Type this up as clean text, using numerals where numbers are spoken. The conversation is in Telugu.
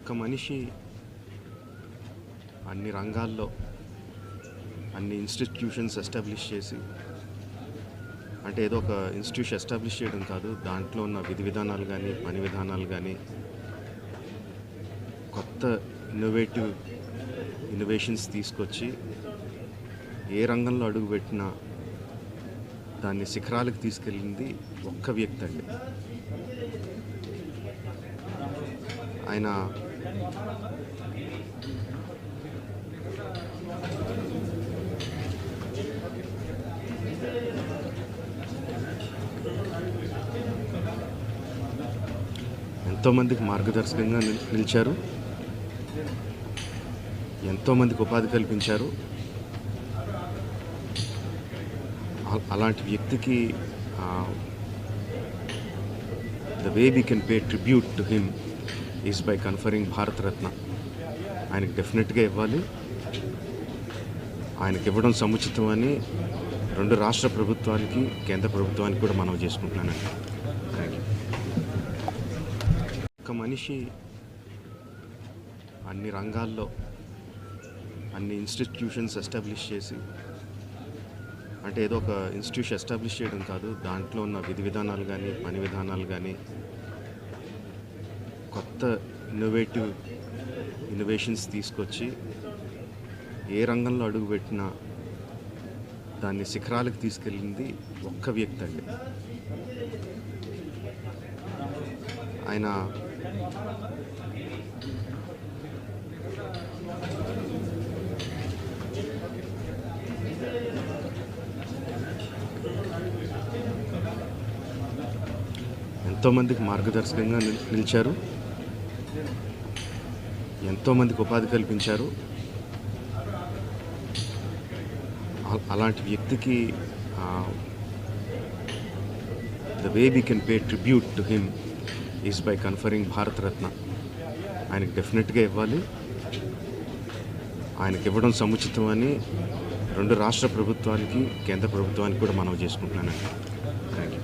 ఒక మనిషి అన్ని రంగాల్లో అన్ని ఇన్స్టిట్యూషన్స్ ఎస్టాబ్లిష్ చేసి, అంటే ఏదో ఒక ఇన్స్టిట్యూషన్ ఎస్టాబ్లిష్ చేయడం కాదు, దాంట్లో ఉన్న విధి విధానాలు కానీ పని విధానాలు కానీ కొత్త ఇన్నోవేషన్స్ తీసుకొచ్చి ఏ రంగంలో అడుగుపెట్టినా దాన్ని శిఖరాలకు తీసుకెళ్ళింది ఒక్క వ్యక్తి అండి. ఆయన ఎంతోమందికి మార్గదర్శకంగా నిలిచారు, ఎంతోమందికి ఉపాధి కల్పించారు. అలాంటి వ్యక్తికి the way we can pay tribute to him is by conferring Bharat Ratna. ఆయనకి డెఫినెట్గా ఇవ్వాలి. ఆయనకి ఇవ్వడం సముచితమని రెండు రాష్ట్ర ప్రభుత్వానికి కేంద్ర ప్రభుత్వానికి కూడా మనవి చేసుకుంటున్నానండి. Thank you. ఒక మనిషి అన్ని రంగాల్లో అన్ని ఇన్స్టిట్యూషన్స్ ఎస్టాబ్లిష్ చేసి, అంటే ఏదో ఒక ఇన్స్టిట్యూషన్ ఎస్టాబ్లిష్ చేయడం కాదు, దాంట్లో ఉన్న విధి విధానాలు కానీ పని విధానాలు కానీ కొత్త ఇన్నోవేషన్స్ తీసుకొచ్చి ఏ రంగంలో అడుగుపెట్టినా దాన్ని శిఖరాలకు తీసుకెళ్ళింది ఒక్క వ్యక్తి అండి. ఆయన ఎంతోమందికి మార్గదర్శకంగా నిలిచారు, ఎంతోమందికి ఉపాధి కల్పించారు. అలాంటి వ్యక్తికి the way we can pay tribute to him is by conferring Bharat Ratna. ఆయనకి డెఫినెట్గా ఇవ్వాలి. ఆయనకి ఇవ్వడం సముచితమని రెండు రాష్ట్ర ప్రభుత్వానికి కేంద్ర ప్రభుత్వానికి కూడా మనవి చేసుకుంటున్నానండి. Thank you.